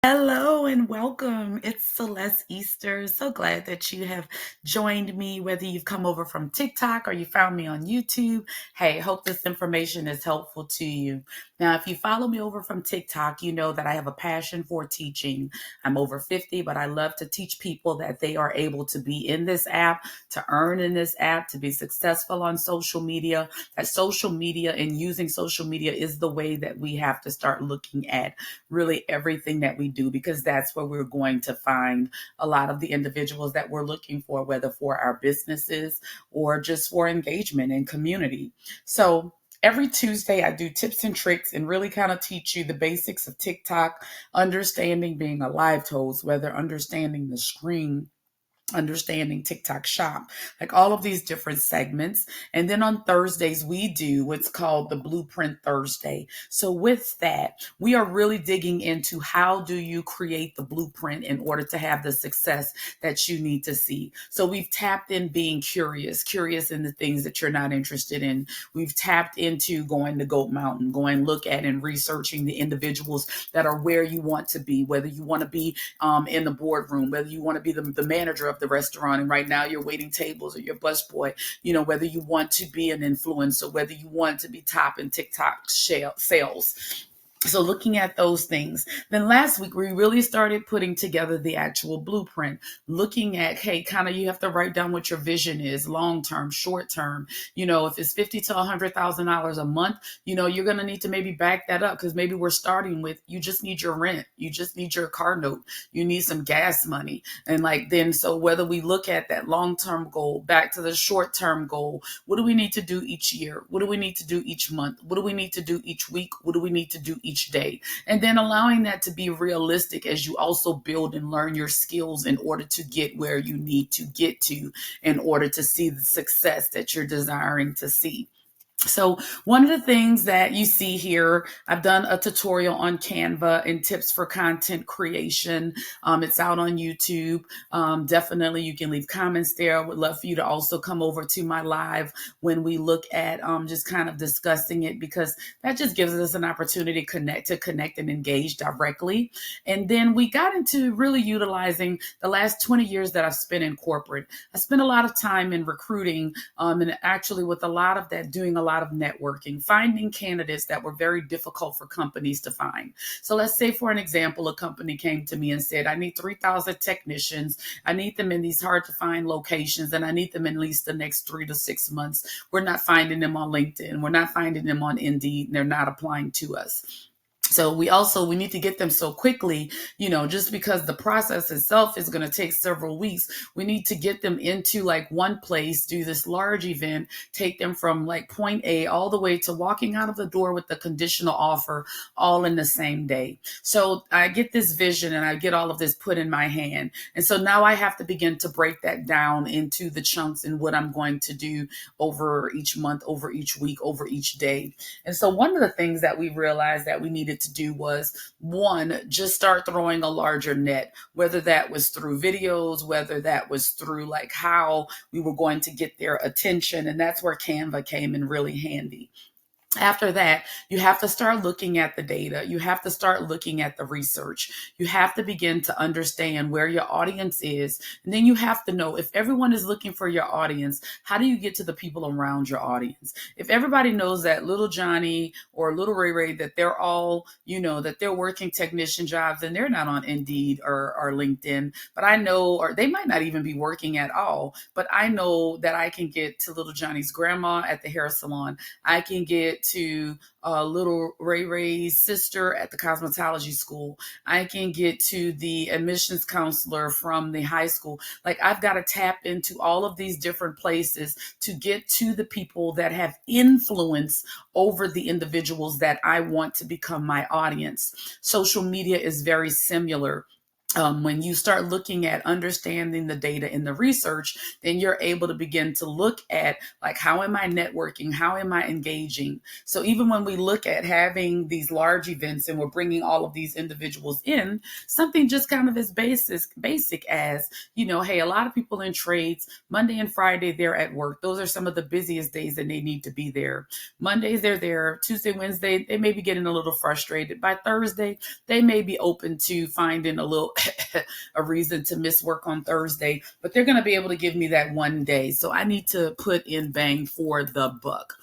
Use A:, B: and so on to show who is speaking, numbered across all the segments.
A: Hello and welcome. It's Celeste Easter. So glad that you have joined me, whether you've come over from TikTok or you found me on YouTube. Hey, hope this information is helpful to you. Now, if you follow me over from TikTok, you know that I have a passion for teaching. I'm over 50, but I love to teach people that they are able to be in this app, to earn in this app, to be successful on social media. That social media and using social media is the way that we have to start looking at really everything that we do, because that's where we're going to find a lot of the individuals that we're looking for, whether for our businesses or just for engagement and community. So every Tuesday, I do tips and tricks and really kind of teach you the basics of TikTok, understanding being a live host, whether understanding the screen, understanding TikTok shop, like all of these different segments. And then on Thursdays, we do what's called the BluePrint Thursday. So with that, we are really digging into how do you create the blueprint in order to have the success that you need to see. So we've tapped in being curious in the things that you're not interested in. We've tapped into going to Goat Mountain, going look at and researching the individuals that are where you want to be, whether you want to be in the boardroom, whether you want to be the manager of the restaurant and right now you're waiting tables, or your busboy, whether you want to be an influencer, whether you want to be top in TikTok sales. So looking at those things. Then last week, we really started putting together the actual blueprint, looking at, hey, kind of you have to write down what your vision is, long-term, short-term. If it's $50,000 to $100,000 a month, you're going to need to maybe back that up, because maybe we're starting with, you just need your rent. You just need your car note. You need some gas money. And so whether we look at that long-term goal, back to the short-term goal, what do we need to do each year? What do we need to do each month? What do we need to do each week? What do we need to do each day? And then allowing that to be realistic as you also build and learn your skills in order to get where you need to get to, in order to see the success that you're desiring to see. So one of the things that you see here, I've done a tutorial on Canva and tips for content creation. It's out on YouTube. Definitely you can leave comments there. I would love for you to also come over to my live when we look at just kind of discussing it, because that just gives us an opportunity to connect and engage directly. And then we got into really utilizing the last 20 years that I've spent in corporate. I spent a lot of time in recruiting, and actually with a lot of that doing a lot of networking, finding candidates that were very difficult for companies to find. So let's say, for an example, a company came to me and said, I need 3,000 technicians. I need them in these hard to find locations, and I need them in at least the next 3 to 6 months. We're not finding them on LinkedIn. We're not finding them on Indeed, and they're not applying to us. So we need to get them so quickly, just because the process itself is going to take several weeks. We need to get them into like one place, do this large event, take them from like point A all the way to walking out of the door with the conditional offer, all in the same day. So I get this vision and I get all of this put in my hand. And so now I have to begin to break that down into the chunks and what I'm going to do over each month, over each week, over each day. And so one of the things that we realized that we needed to do was, one, just start throwing a larger net, whether that was through videos, whether that was through like how we were going to get their attention. And that's where Canva came in really handy. After that, you have to start looking at the data. You have to start looking at the research. You have to begin to understand where your audience is. And then you have to know, if everyone is looking for your audience, how do you get to the people around your audience? If everybody knows that little Johnny or little Ray Ray, that they're all, that they're working technician jobs and they're not on Indeed or LinkedIn, but I know, or they might not even be working at all, but I know that I can get to little Johnny's grandma at the hair salon. I can get to little Ray Ray's sister at the cosmetology school. I can get to the admissions counselor from the high school. Like, I've got to tap into all of these different places to get to the people that have influence over the individuals that I want to become my audience. Social media is very similar. When you start looking at understanding the data in the research, then you're able to begin to look at, like, how am I networking? How am I engaging? So even when we look at having these large events and we're bringing all of these individuals in, something just kind of as basic as, hey, a lot of people in trades, Monday and Friday, they're at work. Those are some of the busiest days that they need to be there. Mondays, they're there. Tuesday, Wednesday, they may be getting a little frustrated. By Thursday, they may be open to finding a little a reason to miss work on Thursday, but they're going to be able to give me that one day. So I need to put in bang for the buck.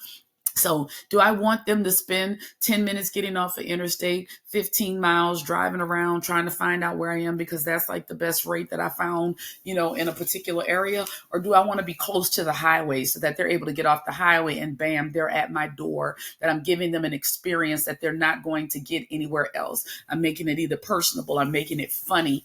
A: So do I want them to spend 10 minutes getting off of interstate, 15 miles driving around trying to find out where I am because that's like the best rate that I found, in a particular area? Or do I want to be close to the highway so that they're able to get off the highway and bam, they're at my door, that I'm giving them an experience that they're not going to get anywhere else? I'm making it either personable, I'm making it funny.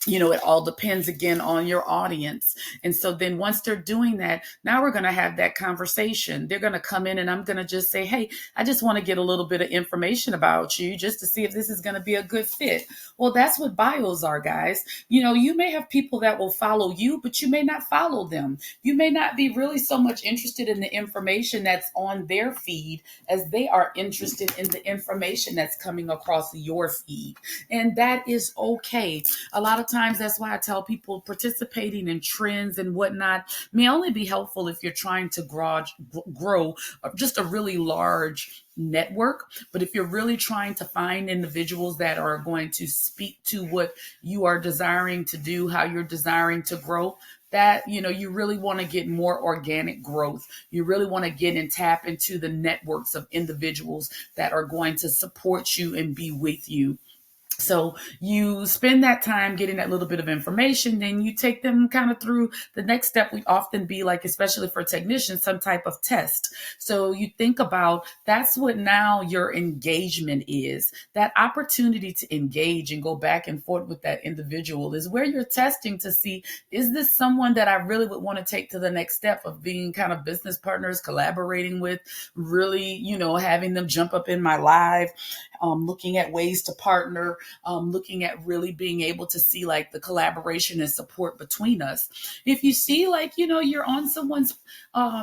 A: It all depends again on your audience. And so then once they're doing that, now we're going to have that conversation. They're going to come in and I'm going to just say, hey, I just want to get a little bit of information about you just to see if this is going to be a good fit. Well, that's what bios are, guys. You may have people that will follow you, but you may not follow them. You may not be really so much interested in the information that's on their feed as they are interested in the information that's coming across your feed. And that is okay. A lot of times, that's why I tell people participating in trends and whatnot may only be helpful if you're trying to grow just a really large network. But if you're really trying to find individuals that are going to speak to what you are desiring to do, how you're desiring to grow, that you really want to get more organic growth. You really want to get and tap into the networks of individuals that are going to support you and be with you. So you spend that time getting that little bit of information, then you take them kind of through the next step. We often be like, especially for technicians, some type of test. So you think about, that's what now your engagement is. That opportunity to engage and go back and forth with that individual is where you're testing to see, is this someone that I really would want to take to the next step of being kind of business partners, collaborating with, really, having them jump up in my live, looking at ways to partner, looking at really being able to see like the collaboration and support between us. If you see like, you're on someone's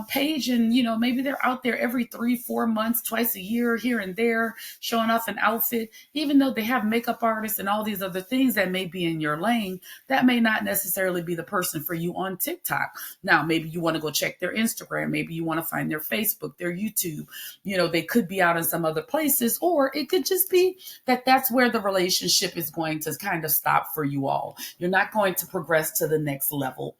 A: page and, maybe they're out there every 3-4 months, twice a year, here and there, showing off an outfit, even though they have makeup artists and all these other things that may be in your lane, that may not necessarily be the person for you on TikTok. Now, maybe you want to go check their Instagram. Maybe you want to find their Facebook, their YouTube. They could be out in some other places, or it could just be that that's where the relationship is going to kind of stop for you all. You're not going to progress to the next level.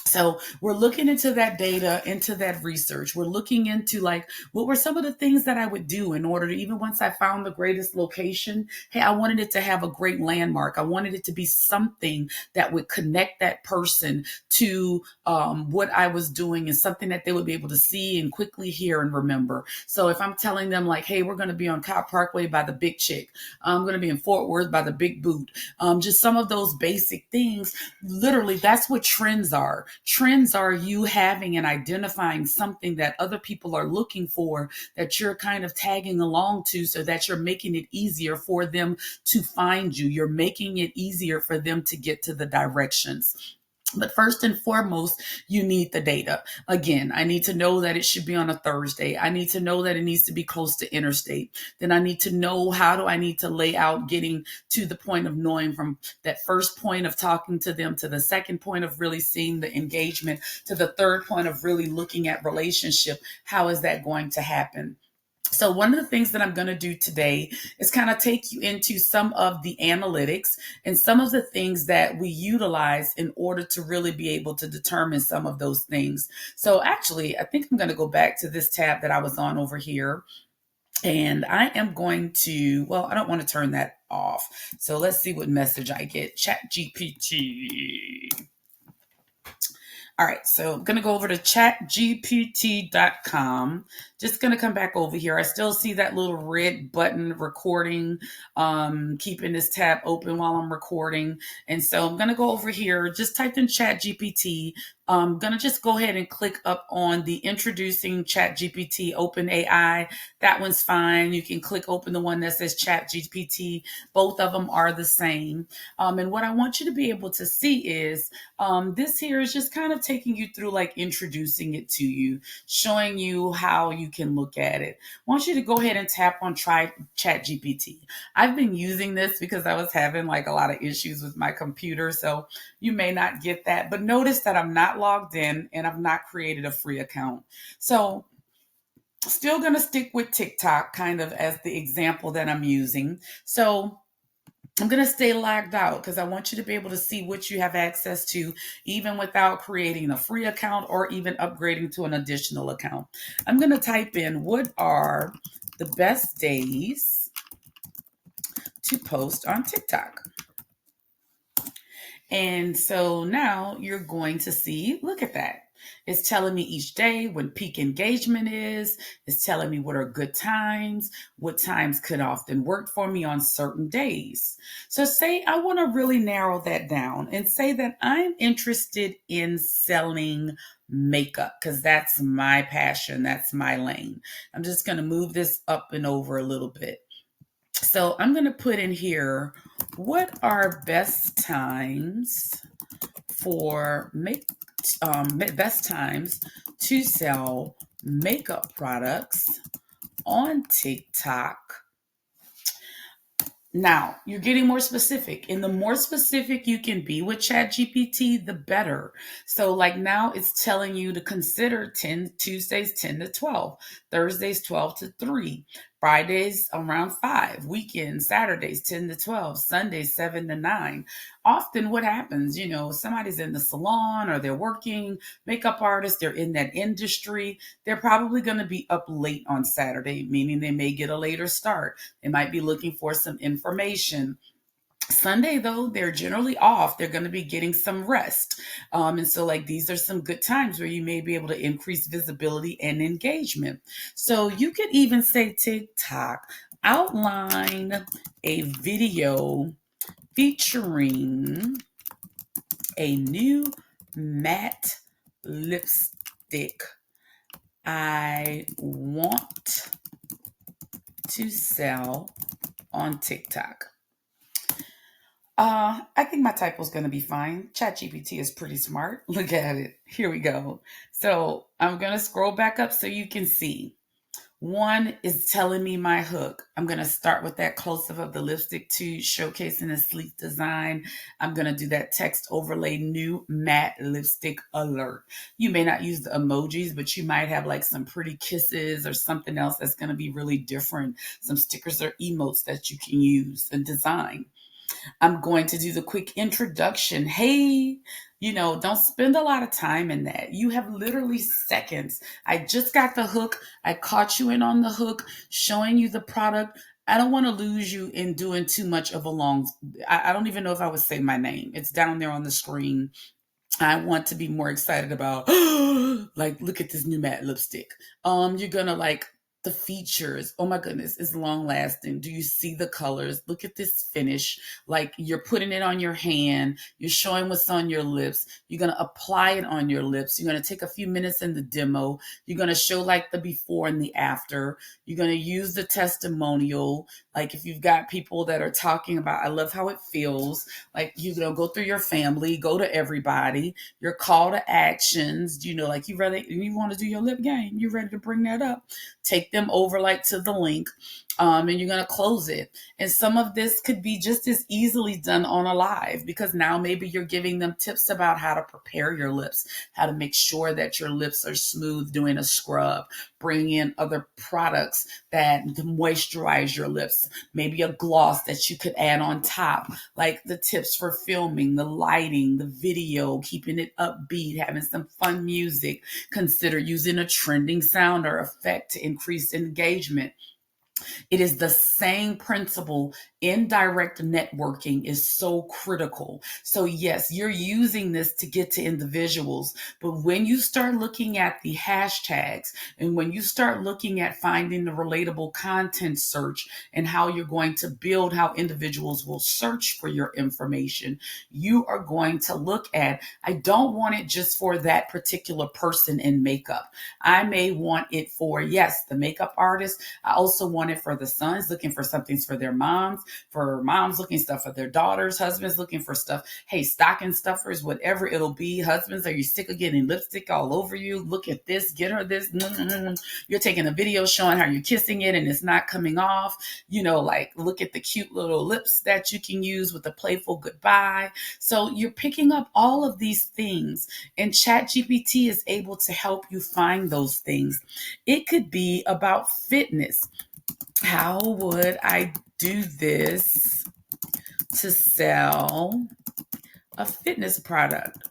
A: So we're looking into that data, into that research. We're looking into like, what were some of the things that I would do in order to, even once I found the greatest location, hey, I wanted it to have a great landmark. I wanted it to be something that would connect that person to what I was doing, and something that they would be able to see and quickly hear and remember. So if I'm telling them like, hey, we're going to be on Cobb Parkway by the Big Chick, I'm going to be in Fort Worth by the Big Boot, just some of those basic things, literally that's what trends are. Trends are you having and identifying something that other people are looking for, that you're kind of tagging along to, so that you're making it easier for them to find you. You're making it easier for them to get to the directions. But first and foremost, you need the data. Again, I need to know that it should be on a Thursday. I need to know that it needs to be close to interstate. Then I need to know, how do I need to lay out getting to the point of knowing, from that first point of talking to them to the second point of really seeing the engagement to the third point of really looking at relationship. How is that going to happen? So one of the things that I'm going to do today is kind of take you into some of the analytics and some of the things that we utilize in order to really be able to determine some of those things. So actually, I think I'm going to go back to this tab that I was on over here. And I am going to, well, I don't want to turn that off. So let's see what message I get. Chat GPT. All right, so I'm going to go over to chatgpt.com. Just going to come back over here. I still see that little red button recording, keeping this tab open while I'm recording. And so I'm going to go over here, just typed in ChatGPT. I'm going to just go ahead and click up on the introducing ChatGPT OpenAI. That one's fine. You can click open the one that says ChatGPT. Both of them are the same. And what I want you to be able to see is this here is just kind of taking you through, like introducing it to you, showing you how you can look at it. I want you to go ahead and tap on Try ChatGPT. I've been using this because I was having like a lot of issues with my computer. So you may not get that, but notice that I'm not logged in and I've not created a free account. So still going to stick with TikTok kind of as the example that I'm using. So I'm going to stay logged out because I want you to be able to see what you have access to, even without creating a free account or even upgrading to an additional account. I'm going to type in, what are the best days to post on TikTok? And so now you're going to see, look at that. It's telling me each day when peak engagement is. It's telling me what are good times, what times could often work for me on certain days. So say I want to really narrow that down and say that I'm interested in selling makeup because that's my passion. That's my lane. I'm just going to move this up and over a little bit. So I'm going to put in here, what are best times for best times to sell makeup products on TikTok? Now, you're getting more specific. And the more specific you can be with ChatGPT, the better. So like now it's telling you to consider Tuesdays 10 to 12, Thursdays 12 to 3, Fridays around 5, weekends, Saturdays 10 to 12, Sundays 7 to 9. Often what happens, somebody's in the salon or they're working, makeup artists, they're in that industry. They're probably going to be up late on Saturday, meaning they may get a later start. They might be looking for some information. Sunday, though, they're generally off. They're going to be getting some rest. And so, like, these are some good times where you may be able to increase visibility and engagement. So you could even say, TikTok, outline a video featuring a new matte lipstick I want to sell on TikTok. I think my typo's going to be fine. ChatGPT is pretty smart. Look at it. Here we go. So I'm going to scroll back up so you can see. One is telling me my hook. I'm going to start with that close-up of the lipstick to showcasing a sleek design. I'm going to do that text overlay, new matte lipstick alert. You may not use the emojis, but you might have like some pretty kisses or something else that's going to be really different. Some stickers or emotes that you can use and design. I'm going to do the quick introduction. Hey, don't spend a lot of time in that. You have literally seconds. I just got the hook. I caught you in on the hook, showing you the product. I don't want to lose you in doing too much of a long, I don't even know if I would say my name. It's down there on the screen. I want to be more excited about, like, look at this new matte lipstick. You're going to like the features. Oh my goodness, it's long lasting. Do you see the colors? Look at this finish. Like, you're putting it on your hand. You're showing what's on your lips. You're going to apply it on your lips. You're going to take a few minutes in the demo. You're going to show like the before and the after. You're going to use the testimonial. Like if you've got people that are talking about, I love how it feels. Like you're going to go through your family, go to everybody, your call to actions, like you want to do your lip game. You're ready to bring that up. Take them over like to the link. And you're going to close it. And some of this could be just as easily done on a live because now maybe you're giving them tips about how to prepare your lips, how to make sure that your lips are smooth, doing a scrub, bring in other products that moisturize your lips, maybe a gloss that you could add on top, like the tips for filming, the lighting, the video, keeping it upbeat, having some fun music. Consider using a trending sound or effect to increase engagement. It is the same principle. Indirect networking is so critical. So, yes, you're using this to get to individuals, but when you start looking at the hashtags and when you start looking at finding the relatable content search and how you're going to build how individuals will search for your information, you are going to look at, I don't want it just for that particular person in makeup. I may want it for, yes, the makeup artist. I also want it for the sons looking for something for their moms, for moms looking stuff for their daughters, husbands looking for stuff. Hey, stocking stuffers, whatever it'll be. Husbands, are you sick of getting lipstick all over you? Look at this, get her this. You're taking a video showing how you're kissing it and it's not coming off. Like look at the cute little lips that you can use with a playful goodbye. So you're picking up all of these things, and ChatGPT is able to help you find those things. It could be about fitness. How would I do this to sell a fitness product?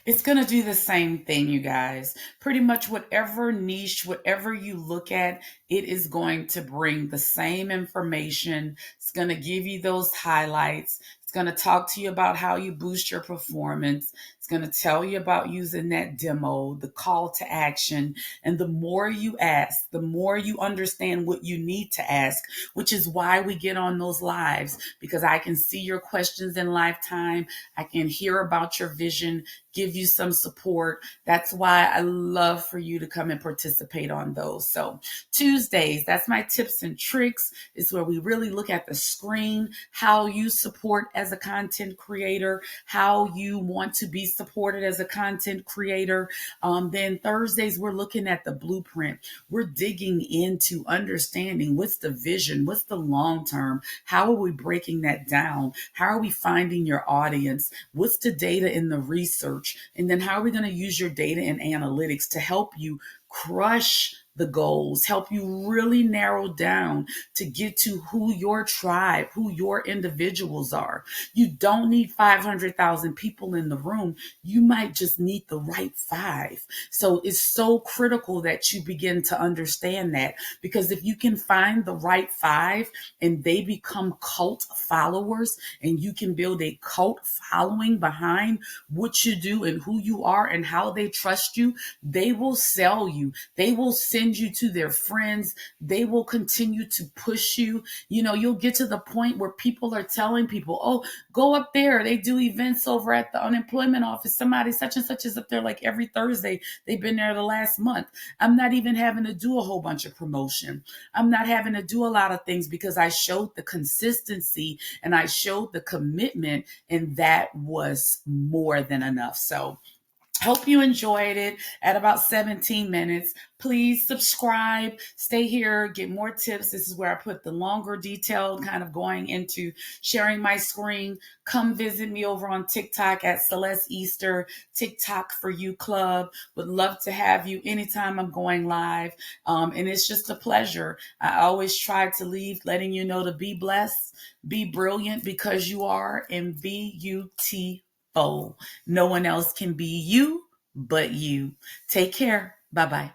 A: It's going to do the same thing, you guys. Pretty much whatever niche, whatever you look at, it is going to bring the same information. It's going to give you those highlights. It's going to talk to you about how you boost your performance. It's going to tell you about using that demo, the call to action. And the more you ask, the more you understand what you need to ask, which is why we get on those lives, because I can see your questions in lifetime. I can hear about your vision, give you some support. That's why I love for you to come and participate on those. So Tuesdays, that's my tips and tricks. It's where we really look at the screen, how you support as a content creator, how you want to be supported as a content creator. Then Thursdays, we're looking at the blueprint. We're digging into understanding what's the vision, what's the long term, how are we breaking that down, how are we finding your audience, what's the data in the research, and then how are we going to use your data and analytics to help you crush the goals, help you really narrow down to get to who your tribe, who your individuals are. You don't need 500,000 people in the room. You might just need the right 5. So it's so critical that you begin to understand that, because if you can find the right 5 and they become cult followers, and you can build a cult following behind what you do and who you are and how they trust you, they will sell you. They will send you to their friends. They will continue to push you. You'll get to the point where people are telling people, oh, go up there. They do events over at the unemployment office. Somebody such and such is up there like every Thursday. They've been there the last month. I'm not even having to do a whole bunch of promotion. I'm not having to do a lot of things because I showed the consistency and I showed the commitment, and that was more than enough. So hope you enjoyed it at about 17 minutes. Please subscribe, stay here, get more tips. This is where I put the longer detailed kind of going into sharing my screen. Come visit me over on TikTok at Celeste Easter, TikTok for You Club. Would love to have you anytime I'm going live. And it's just a pleasure. I always try to leave letting you know to be blessed, be brilliant because you are, and be beautiful. No one else can be you but you. Take care. Bye-bye.